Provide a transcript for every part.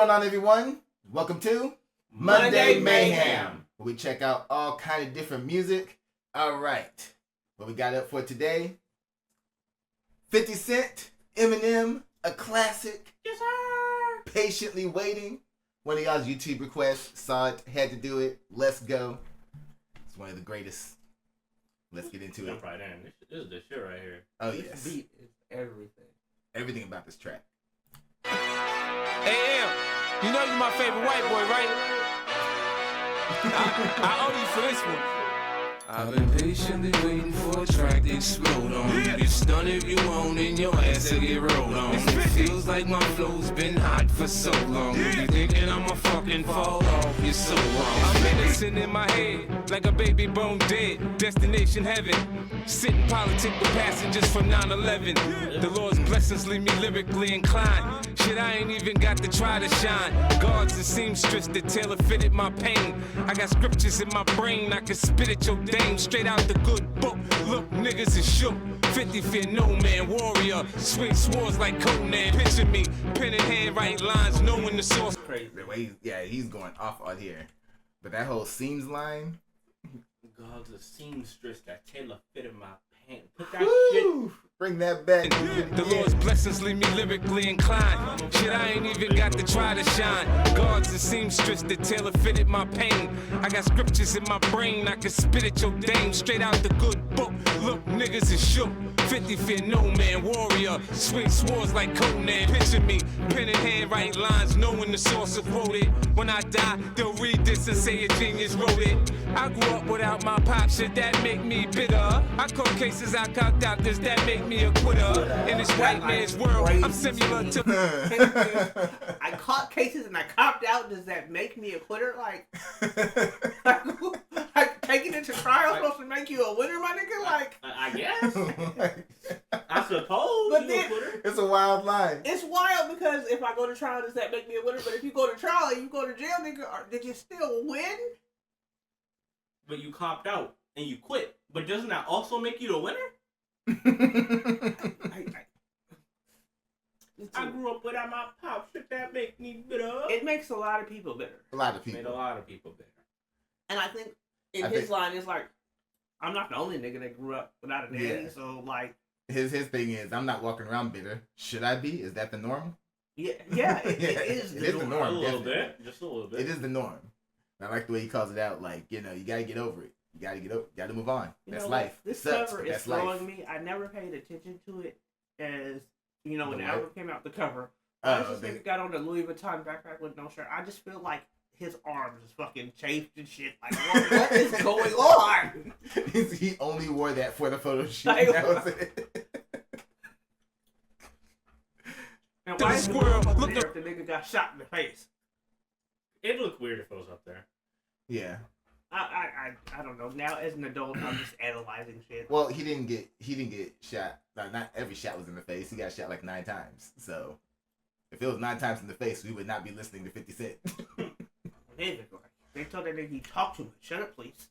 going on, everyone? Welcome to Monday Mayhem, where we check out all kind of different music. All right, what we got up for today? 50 Cent, Eminem, a classic. Yes, sir. Patiently waiting. One of y'all's YouTube requests, saw it, had to do it. Let's go. It's one of the greatest. Let's get into it. Jump right in. This is the shit right here. Oh, This yes. beat is everything. Everything about this track. Hey, Em, you know you my favorite white boy, right? I owe you for this one. I've been patiently waiting for a track to explode on. You get stunned if you want and your ass will get rolled on. It feels like my flow's been hot for so long. You thinking I'ma fucking fall off, you're so wrong. I'm innocent in my head, like a baby bone dead. Destination heaven, sitting politic with passengers from 9/11. The Lord's blessings leave me lyrically inclined. Shit, I ain't even got to try to shine. Guards and seamstress that tailor fitted my pain. I got scriptures in my brain, I can spit at your dame straight out the good book. Look, niggas is shook. 50 fear no man, warrior. Swing swords like Conan. Picture me, pen in hand, write lines, knowing the source. Crazy. The way he's going off on here. But that whole seams line. God's a seamstress that tailor fitted my pants. Put that shit. Bring that back. The Lord's blessings leave me lyrically inclined. Shit, I ain't even got to try to shine. Guards and seamstress that tailor fitted my pain. I got scriptures in my brain, I can spit at your dame straight out the good book. Look, niggas is shook. 50 fear no man, warrior. Swing swords like Conan. Picture me, pen in hand, write lines, knowing the source of quoted. When I die, they'll read this and say a genius wrote it. I grew up without my pop, shit that make me bitter. I caught cases I cocked out, does that make me a quitter? In this white man's world, I'm similar to. I caught cases and I copped out. Does that make me a quitter? Like taking it to trial supposed to make you a winner, my nigga? Like, I guess. I suppose. But you then- a quitter. It's a wild line. it's wild because if I go to trial, does that make me a winner? But if you go to trial and you go to jail, nigga, did you still win? But you copped out and you quit. But doesn't that also make you the winner? I grew up without my pop. Should that make me bitter? It makes a lot of people bitter. A lot of Made people. a lot of people bitter. And I think his line is like, I'm not the only nigga that grew up without a daddy, Yeah. so like, His thing is, I'm not walking around bitter. Should I be? Is that the norm? it is It the is the norm. norm. A little definitely. bit. Just a little bit. It is the norm. And I like the way he calls it out. Like, you gotta get over it. You gotta get over. Gotta move on. You That's know life. what? This Sucks, cover but is that's life. throwing me. I never paid attention to it as, when The the what? album came out, the cover. Oh, This nigga got on the Louis Vuitton backpack with no shirt. I just feel like his arms is fucking chafed and shit. Like, what is going on? He only wore that for the photo shoot. Like, That was it. And The why is squirrel, the look there if the nigga got shot in the face? It'd look weird if it was up there. Yeah. I don't know. Now as an adult, I'm just analyzing shit. Well, he didn't get shot. Not every shot was in the face. He got shot like 9 times. So if it was 9 times in the face, we would not be listening to 50 Cent. They told that nigga, you talk too much. Shut up, please.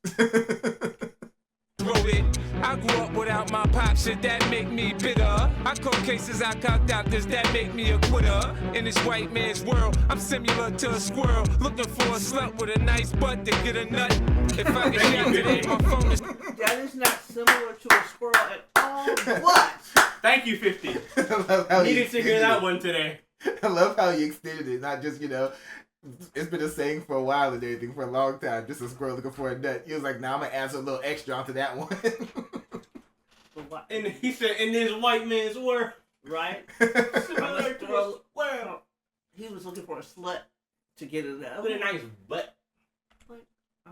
Wrote it. I grew up without my pop, shit that make me bitter. I caught cases I cocked out, does that make me a quitter? In this white man's world, I'm similar to a squirrel, looking for a slut with a nice butt to get a nut. If I get shot today, my phone is. That is not similar to a squirrel at all. What? Thank you, 50. I love how he Needed to hear extended that it. one today. I love how he extended it. Not just, it's been a saying for a while and everything for a long time. Just a squirrel looking for a nut. He was like, nah, I'm going to add a little extra onto that one. And he said, in this white man's world. Right? Similar to a squirrel. He was looking for a slut to get it up. With a nice butt. I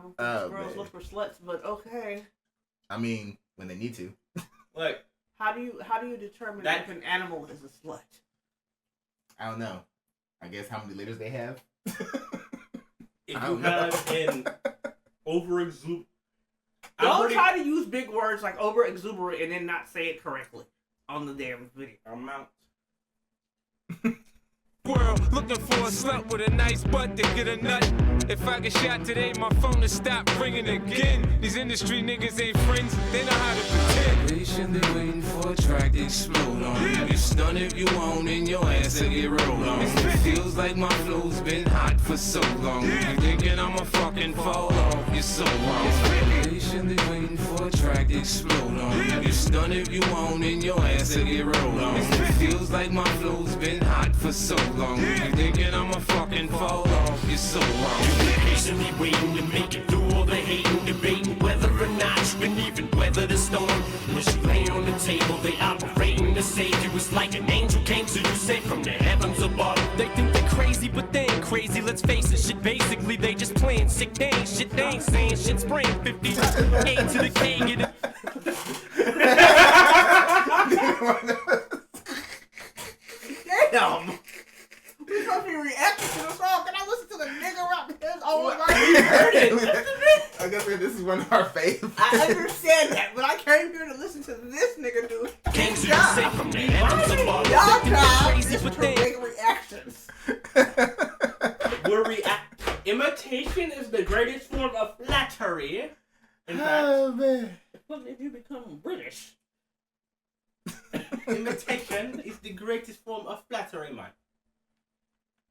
don't think Oh, squirrels man. look for sluts, but okay. I mean, when they need to. Look, How do you determine That- if an animal is a slut? I don't know. I guess how many litters they have? if I you don't know. have an over-exuberant... Don't try to use big words like over exuberant and then not say it correctly on the damn video. amount. world, looking for a slut with a nice butt to get a nut. If I get shot today, my phone will stop ringing again. These industry niggas ain't friends, they know how to pretend. Patiently waiting for a track to explode on. You get stunned if you want, and your ass will get rolled on. It feels like my flow's been hot for so long. You thinking I'ma fucking fall off, you're so wrong. Patiently waiting for a track to explode on. You get stunned if you want, and your ass will get rolled on. It feels like my flow's been hot for so long. You thinking I'ma fucking fall off, you're so wrong. Patiently waiting to make it through all the hating, debating whether or not you can even weather the storm. As you lay on the table, they operating to save you. It's like an angel came to you, sent from the heavens above. They think they're crazy, but they ain't crazy. Let's face it, shit. Basically, they just playing sick. They ain't shit. They ain't saying shit. Spraying 50, 8 to the K. Get it. Damn. We supposed to be reacting to the song. Can I listen to the nigga rap his own life? I guess this is one of our faves. I understand that, but I came here to listen to this nigga do it. Came to you, sent from the heavens above. Y'all try crazy, just but to they- make reactions. Imitation is the greatest form of flattery. In fact, Oh man. What if you become British? imitation is the greatest form of flattery, man.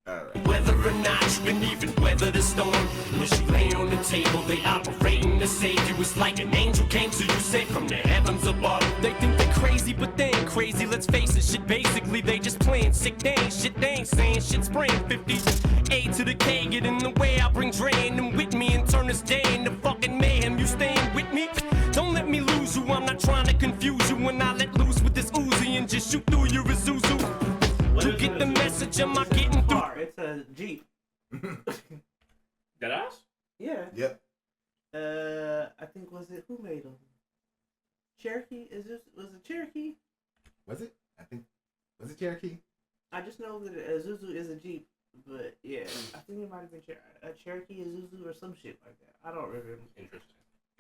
Alright. Whether or not you can even weather the storm. As you lay on the table, they operating to save you. It's like an angel came to you, sent from the heavens above. They think they're crazy, but they ain't crazy. Let's face it, shit. Basically, they just playing sick. They ain't shit. They ain't saying shit. Spraying 50, 8 to the K. Get in the way. I bring Dre and them with me and turn this day into fucking mayhem. You staying with me? Don't let me lose you. I'm not trying to confuse you. When I let loose with this Uzi and just shoot through your Isuzu. You get the message, am I getting through? Car. It's a Jeep. That us? Yeah. Yep. I think who made them? Cherokee? Was it Cherokee? Was it? I think. Was it Cherokee? I just know that Isuzu is a Jeep, but yeah, I think it might have been a Cherokee Isuzu or some shit like that. I don't remember. Interesting.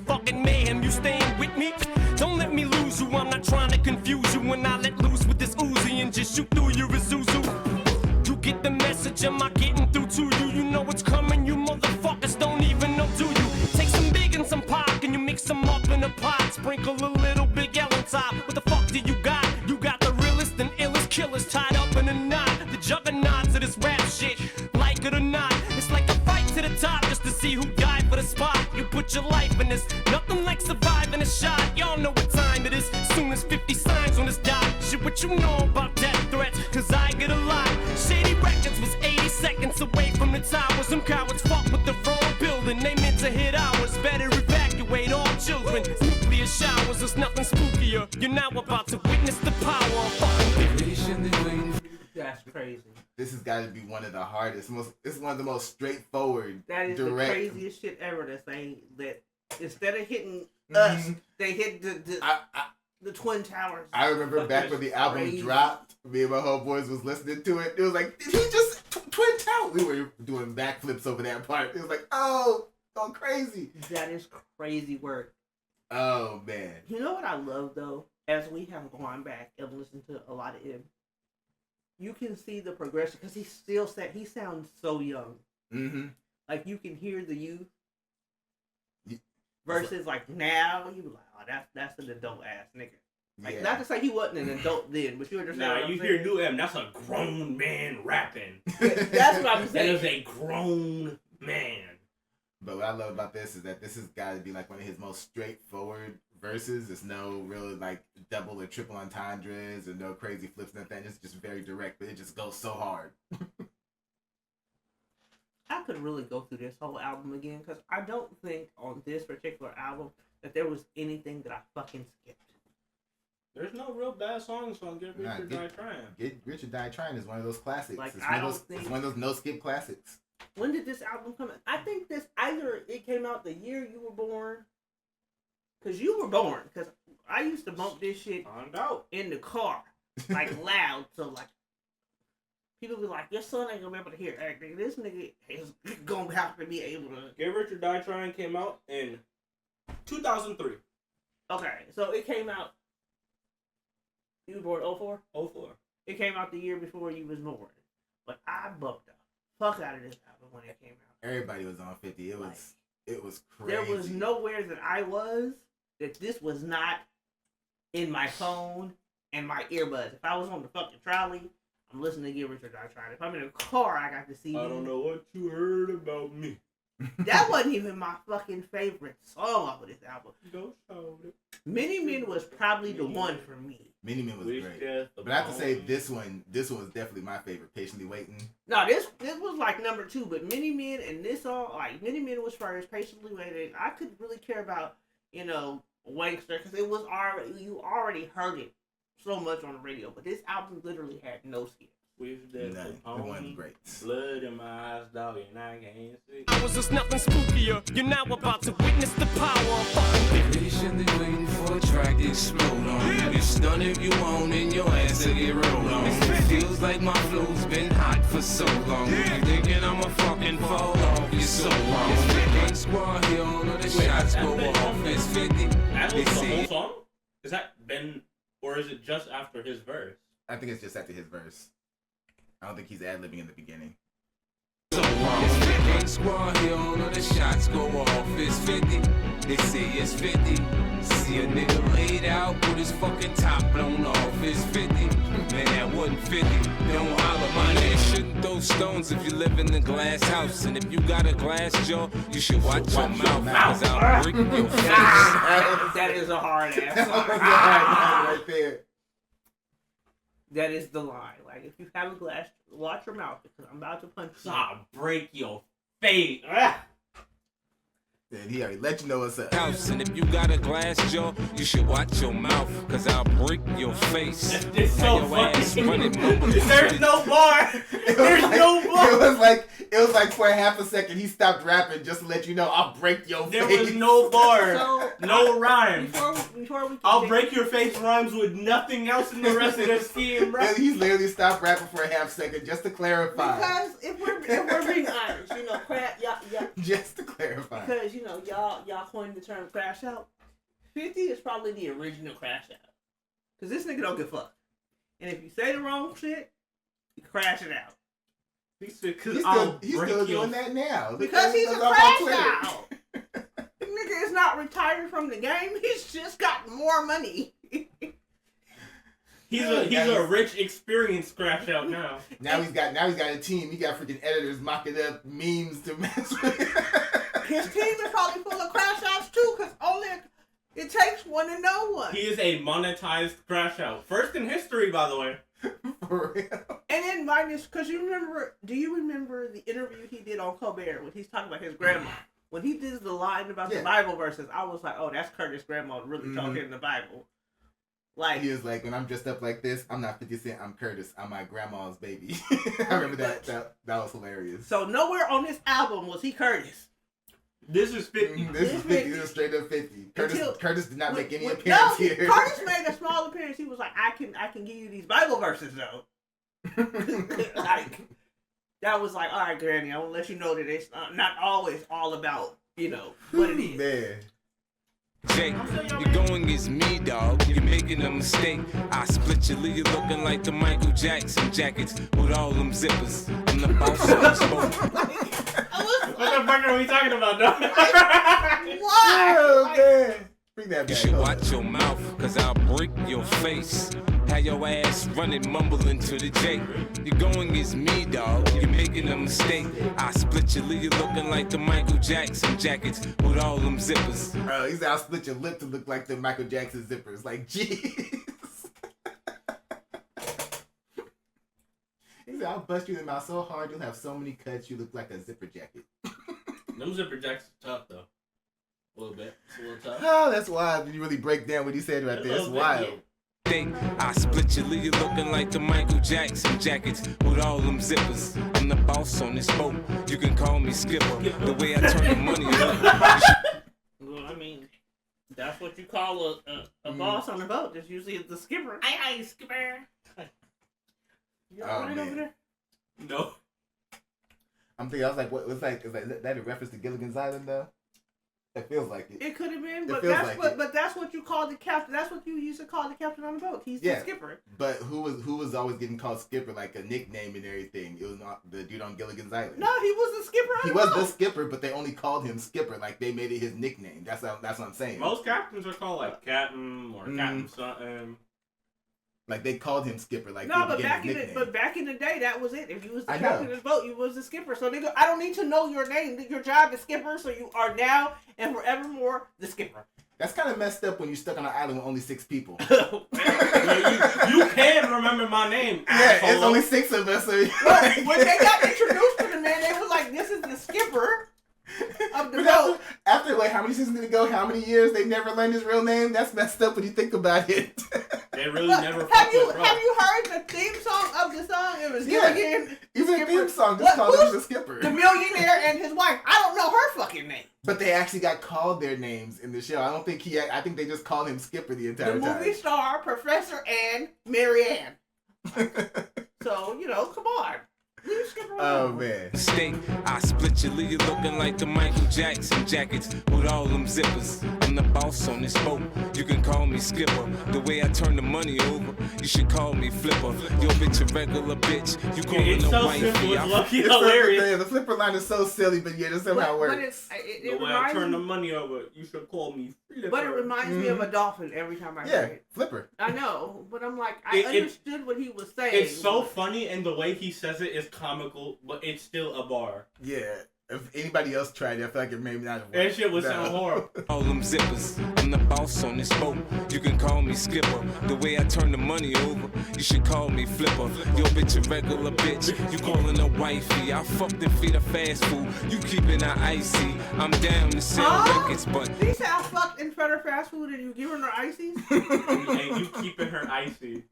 Fucking mayhem, you staying with me? Don't let me lose you, I'm not trying to confuse you. When I let loose with this Uzi and just shoot through your Isuzu. You get the message, am I getting through to you? You know it's coming, you motherfuckers don't even know, do you? Take some big and some pop, and you mix them up in a pot. Sprinkle a little Big L on top. What the fuck do you got? You got the realest and illest killers tied up in a knot. The juggernauts of this rap shit, like it or not. It's like a fight to the top just to see who died for the spot. You put your life in this, nothing like surviving a shot. Y'all know what time it is, soon as 50 signs on this dot. Shit, what you know about death threats, cause I get a lot. Shady Records was 80 seconds away from the towers. Them cowards fuck with the wrong building, they meant to hit ours. Better evacuate all children, nuclear showers, there's nothing spookier. You're now about to witness the power of fucking Patiently waiting. That's crazy. This has got to be one of the hardest. It's one of the most straightforward. That is direct. the craziest shit ever. That instead of hitting us, they hit the Twin Towers. I remember back when the album Crazy. dropped, me and my homeboys was listening to it. It was like, did he just Twin Towers? We were doing backflips over that part. It was like, oh, going crazy. That is crazy work. Oh man. You know what I love though? As we have gone back and listened to a lot of him, you can see the progression because he sounds so young. Mm-hmm. Like you can hear the youth Ye- versus like now you be like, oh, that's an adult ass nigga. Like Yeah. not to say he wasn't an adult then, but you understand. Nah, what I'm you saying? hear New M, that's a grown man rapping. That's what I'm That saying. is a grown man. But what I love about this is that this has got to be like one of his most straightforward verses. There's no really like double or triple entendres and no crazy flips, nothing. It's just very direct, but it just goes so hard. I could really go through this whole album again because I don't think on this particular album that there was anything that I fucking skipped. There's no real bad songs on Get Rich Nah, or Die Trying. Get Rich or Die Trying is one of those classics. Like, it's, I one of don't those, think- it's one of those no skip classics. When did this album come out? I think this either it came out the year you were born, because you were born. Because I used to bump this shit Find out. in the car, like loud, so like people be like, "Your son ain't gonna be able to hear everything. This nigga is gonna have to be able to." Get Rich or Die Trying came out in 2003. Okay, so it came out. You were born 04? 04. It came out the year before you was born. but I bumped the fuck out of this album when it came out. Everybody was on 50. It was crazy. There was nowhere that I was that this was not in my phone and my earbuds. If I was on the fucking trolley, I'm listening to Get Rich or Die Trying. If I'm in a car, I got the CD. I don't know what you heard about me. That wasn't even my fucking favorite song off of this album. Go show it. Many Men was probably the one for me. Many Men was Wish great. death But I have to say, upon this one was definitely my favorite. Patiently Waiting. No, this was like number 2, but Many Men and this song, like Many Men was first, Patiently Waiting. I could really care about, Wankster, because it was already, you already heard it so much on the radio, but this album literally had no skips. Wish death None. It upon wasn't me. great. Blood in my eyes, dog, and I can't see. I was just nothing spookier. You're now about to witness the power of fucking Patiently waiting for a track to explode on you. Get stunned if you want and your ass to get rolled on. It feels like my flow's been hot for so long. You thinking I'ma fucking fall off, you're so wrong. One squad here, all of the shots go off. It's 50. That They was the say whole it. song? Is that Ben, or is it just after his verse? I think it's just after his verse. I don't think he's ad-libbing in the beginning. So wrong. One squad here, all of the shots go off. It's 50. They say it's 50. See a nigga laid out with his fucking top blown off. It's 50. Man, that wasn't 50. Don't holler, my nigga. Shouldn't throw stones if you live in a glass house. And if you got a glass jaw, you should watch your mouth. Cause I'll break your face. That is a hard ass song. Right there. That is the line. Like, if you have a glass, watch your mouth because I'm about to punch you. I'll break your face. Ah. Then he already let you know what's up. House. And if you got a glass jaw, you should watch your mouth. Cause I'll break your face. It's so Your ass funny. running mumble. There's no bar. There's no bar. It was like for a half a second he stopped rapping just to let you know I'll break your There face. was no bar. So, No rhyme. Before we I'll break your face rhymes with nothing else in the rest of the scheme, bro. He literally stopped rapping for a half second just to clarify. Because if we're being honest, crap, y'all, Just to clarify. because y'all coined the term crash out. 50 is probably the original crash out. Cause this nigga don't give a fuck. And if you say the wrong shit, you crash it out. He's still doing that now. Because he's a Look up on crash Twitter. out. Nigga is not retired from the game. He's just got more money. He's a rich, experienced crash out now. Now he's got a team. He got freaking editors mocking up memes to mess with. His team is probably full of crash outs too, because only it takes one to know one. He is a monetized crash out. First in history, by the way. For real. And then minus, because do you remember the interview he did on Colbert when he's talking about his grandma? When he did the line about the Bible verses, I was like, oh, that's Curtis' grandma really talking in the Bible. Like, He was like, when I'm dressed up like this, I'm not 50 Cent, I'm Curtis. I'm my grandma's baby. I remember that. That was hilarious. so nowhere on this album was he Curtis. This is 50. This is 50. This is straight up 50. Curtis did not make any appearance No, here. Curtis made a small appearance. He was like, I can give you these Bible verses though. Like, that was like, all right, Granny, I will let you know that it's not always all about, what it is. Man. Jake, you're going against me, dog. You're making a mistake. I split you, leave you looking like the Michael Jackson jackets with all them zippers. I'm the boss of the smoke. What the fuck are we talking about, dog? Why? Oh, man. Bring that You back. should Hold watch your mouth, cause I'll break your face. Have your ass running, mumbling to the J. You're going against me, dog. You're making a mistake. I split you, leave you looking like the Michael Jackson jackets with all them zippers. Bro, he said I'll split your lip to look like the Michael Jackson zippers. Like, jeez. He said I'll bust you in the mouth so hard you'll have so many cuts you look like a zipper jacket. Them zipper jacks are tough, though. A little bit. It's a little tough. Oh, that's wild. Did you really break down what he said right there? It's wild. I split you, leave you looking like the Michael Jackson jackets with all them zippers. I'm the boss on this boat. You can call me Skipper. The way I turn the money up. Well, I mean, that's what you call a boss on a boat. That's usually the skipper. Aye, skipper. You all right over there? No. I'm thinking, I was like, what was like, is that a reference to Gilligan's Island though? It feels like it. It could have been, It but feels that's like what it. but that's what you call the captain. That's what you used to call the captain on the boat. He's the skipper. But who was always getting called skipper, like a nickname and everything? It was not the dude on Gilligan's Island. No, he was the skipper on He the was boat. the skipper, but they only called him skipper. Like they made it his nickname. That's what I'm saying. Most captains are called like captain or captain something. Like they called him skipper. Like No, they but gave him his back in the day, that was it. If you was the I captain know. of the boat, you was the skipper. So nigga, I don't need to know your name. Your job is skipper, so you are now and forevermore the skipper. That's kind of messed up when you're stuck on an island with only 6 people. Yeah, you can remember my name. Yeah, asshole. it's only 6 of us. So When they got introduced to the man, they was like, "This is the skipper of the But boat." after like how many seasons did it go? How many years they never learned his real name? That's messed up when you think about it. They really Look, never. have you fucked with heard the theme song of the song? It was Yeah. Gilligan, Even the Skipper. theme song just What- called him who's the skipper. the millionaire and his wife. I don't know her fucking name. But they actually got called their names in the show. I don't think I think they just called him Skipper the The entire movie star, Professor Ann, Marianne. So, come on. Leave Skipper Oh alone. man. State, I split you, leave you looking like the Michael Jackson jackets with all them zippers. I'm the boss on this boat. You can call me skipper. The way I turn the money over, you should call me flipper. Yo, bitch, a regular bitch. You It's calling a so wifey. simple. It's I lucky It's so- hilarious. the flipper line is so silly, but yeah, that's somehow But works. it The way I reminds turn the me, money over, you should call me flipper. but it reminds me of a dolphin every time I hear Yeah, it. flipper. I know, but I'm like, I It- understood what he was saying. It's so funny, and the way he says it is comical, but it's still a bar. Yeah. If anybody else tried it, I feel like it maybe not have That worked. shit would No. sound horrible. all them zippers. I'm the boss on this boat. You can call me skipper. The way I turn the money over, you should call me flipper. Yo, bitch, a regular bitch. You calling a wifey. I fucked and feed her fast food. You keeping her icy. I'm down to sell Huh? records, but He said I fucked in front of fast food and you giving her ices? And you keeping her icy.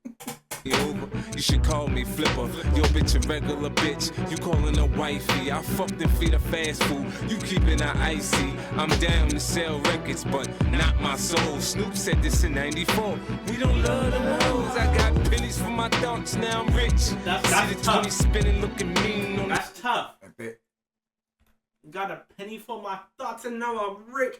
over. You should call me flipper. Yo, bitch, a regular bitch. You calling a wifey. I fucked and feed her fast food. You keeping her icy. I'm down to sell records, but not my soul. Snoop said this in '94. We don't love them hoes. I got pennies for my thoughts. Now I'm rich. That's See the 20 tough. spinning, looking mean on the That's tough. I bet. Got a penny for my thoughts and now I'm rich.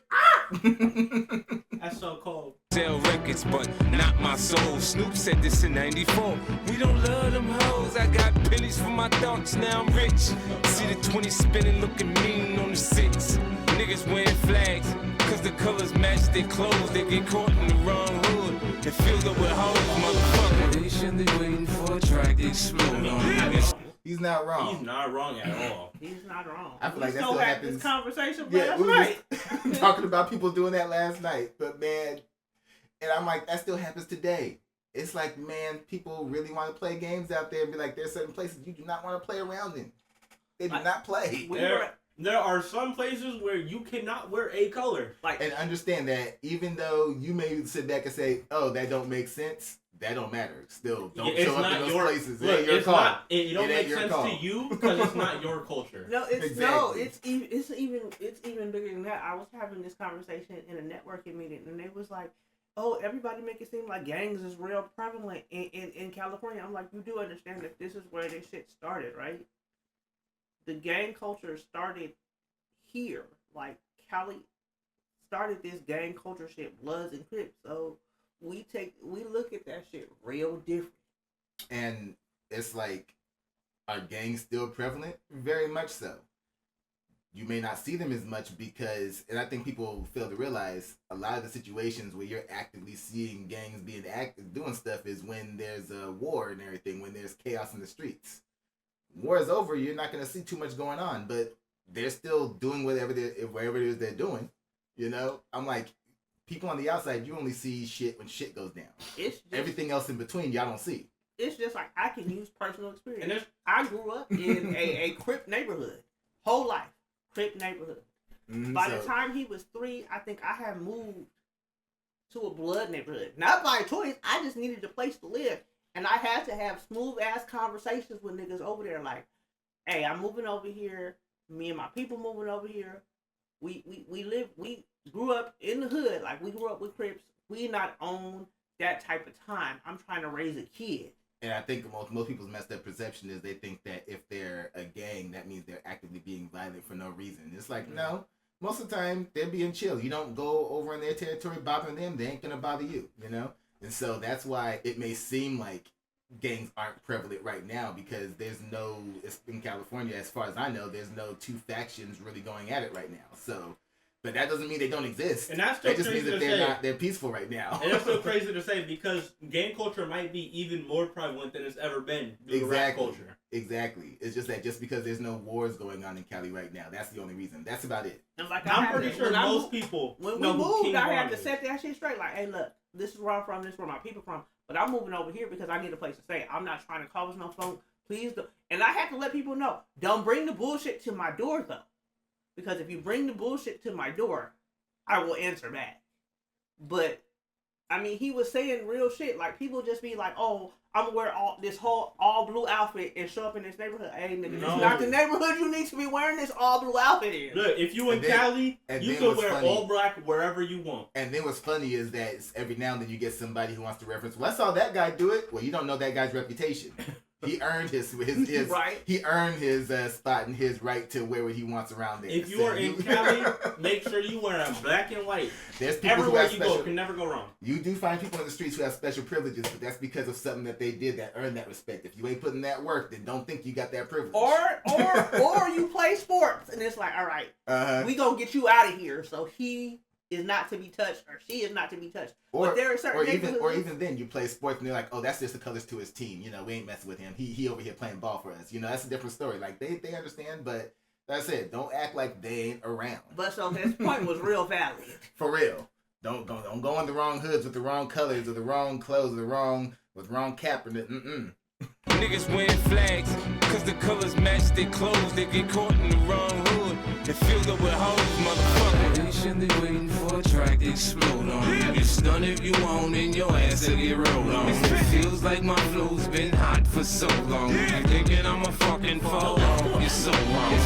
That's so cold. sell records, but not my soul. Snoop said this in '94. We don't love them hoes. I got pennies for my thoughts. Now I'm rich. See the 20 spinning, looking mean on the 6. Niggas wearing flags, cause the colors match their clothes. They get caught in the wrong hood and filled up with hoes, motherfucker. Patiently waiting for a track to explode on me. He's not wrong. He's not wrong at all. He's not wrong. I feel We like that still still had happens. this conversation Yeah, last we were night. just talking about people doing that last night. But man, and I'm like, that still happens today. It's like, man, people really want to play games out there and be like, there's certain places you do not want to play around in. They do not play. There are some places where you cannot wear a color. And understand that even though you may sit back and say, oh, that don't make sense, that don't matter. Still, don't It's show up not in those your places. It Look, ain't your it's call. not. It don't It ain't make your sense call. to you because it's not your culture. No, it's Exactly. it's even bigger than that. I was having this conversation in a networking meeting, and they was like, "Oh, everybody make it seem like gangs is real prevalent in California." I'm like, you do understand that this is where this shit started, right? The gang culture started here. Like Cali started this gang culture shit, Bloods and Crips. So we look at that shit real different. And it's like, are gangs still prevalent? Very much so. You may not see them as much because, and I think people fail to realize, a lot of the situations where you're actively seeing gangs being active, doing stuff is when there's a war and everything, when there's chaos in the streets. War is over, you're not going to see too much going on, but they're still doing whatever wherever it is they're doing. You know, I'm like, people on the outside, you only see shit when shit goes down. It's just, Everything else in between, y'all don't see. It's just like I can use personal experience. And I grew up in a Crip neighborhood, whole life, Crip neighborhood. By the time he was 3, I think I had moved to a Blood neighborhood. Not by choice. I just needed a place to live, and I had to have smooth ass conversations with niggas over there. Like, hey, I'm moving over here. Me and my people moving over here. We grew up in the hood. Like, we grew up with Crips. We not own that type of time. I'm trying to raise a kid. And I think most people's messed up perception is they think that if they're a gang, that means they're actively being violent for no reason. It's like, no. most of the time they're being chill. You don't go over in their territory bothering them, they ain't gonna bother you, you know? And so that's why it may seem like gangs aren't prevalent right now, because there's no, in California, as far as I know, there's no two factions really going at it right now. So, but that doesn't mean they don't exist. And that's still that just crazy means that to say. they're peaceful right now. And that's so crazy to say, because gang culture might be even more prevalent than it's ever been due to rap culture. Exactly. It's just that just because there's no wars going on in Cali right now, that's the only reason. That's about it. Like, I'm pretty sure most people when know we who moved, King I had Von to is. set that shit straight. Like, hey, look, this is where I'm from. This is where my people from. But I'm moving over here because I need a place to stay. I'm not trying to call us no phone. Please don't. And I have to let people know, don't bring the bullshit to my door, though. Because if you bring the bullshit to my door, I will answer back. But, I mean, he was saying real shit. Like, people just be like, oh, I'm gonna wear this whole all blue outfit and show up in this neighborhood. Hey, nigga, No. it's not the neighborhood you need to be wearing this all blue outfit in. Look, if you in Cali, you can wear all black wherever you want. And then what's funny is that every now and then you get somebody who wants to reference, well, I saw that guy do it. Well, you don't know that guy's reputation. He earned his right. He earned his spot and his right to wear what he wants around there. If you are in Cali, make sure you wear black and white. There's people everywhere who have you special, go, can never go wrong. You do find people in the streets who have special privileges, but that's because of something that they did that earned that respect. If you ain't putting that work, then don't think you got that privilege. Or you play sports and it's like, all right, we gonna get you out of here. So he is not to be touched, or she is not to be touched. But there are certain even then you play sports and they're like, oh, that's just the colors to his team. You know, we ain't messing with him. He over here playing ball for us. You know, that's a different story. Like they understand, but that's it. Don't act like they ain't around. But so his point was real valid. For real. Don't go in the wrong hoods with the wrong colors or the wrong clothes or the wrong cap or the Niggas wearing flags, cause the colors match their clothes. They get caught in the wrong hood and filled up with hoes, motherfucker. Patiently waiting for a track to explode on. You get stunned if you want and your ass will get rolled on. It feels like my flow's been hot for so long. You thinking I'ma fucking fall off, you're so wrong.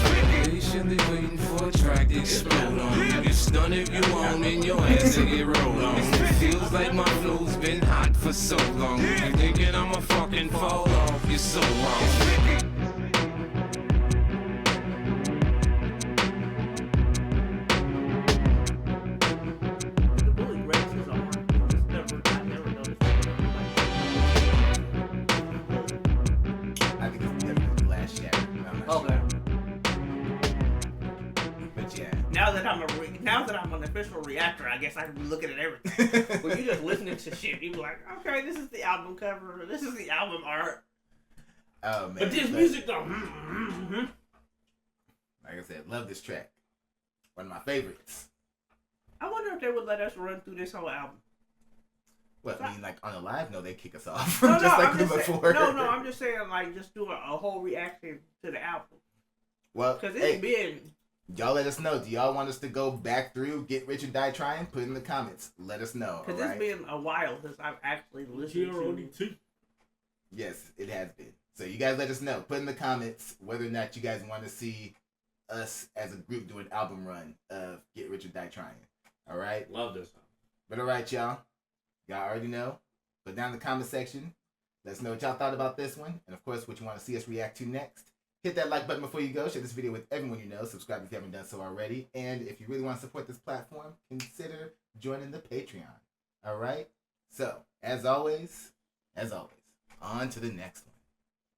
Patiently waiting for a track to explode on. You get stunned if you want and your ass will get rolled on. It feels like my flow's been hot for so long. You thinking I'ma fucking fall off, you're so wrong. The bully race is on. I never noticed. I think it's definitely glass shatter. I'm not Okay. sure. But yeah. Now that I'm an official reactor, I guess I can be looking at everything. When you just listening to shit, you be like, okay, this is the album cover, this is the album art. Oh man. But this music though, like I said, love this track. One of my favorites. I wonder if they would let us run through this whole album. What, I mean, like on a live? No, they kick us off. No, just like I'm the just before. saying, no, I'm just saying, like, just do a whole reaction to the album. Well, Because hey, it's been... y'all let us know. Do y'all want us to go back through Get Rich or Die Trying? Put it in the comments. Let us know. Because it's been a while since I've actually listened to... Yes, it has been. So you guys let us know. Put in the comments whether or not you guys want to see us as a group do an album run of Get Rich or Die Trying. All right? Love this song. But all right, y'all. Y'all already know. Put down in the comment section. Let us know what y'all thought about this one. And, of course, what you want to see us react to next. Hit that like button before you go. Share this video with everyone you know. Subscribe if you haven't done so already. And if you really want to support this platform, consider joining the Patreon. All right? So, as always, on to the next one.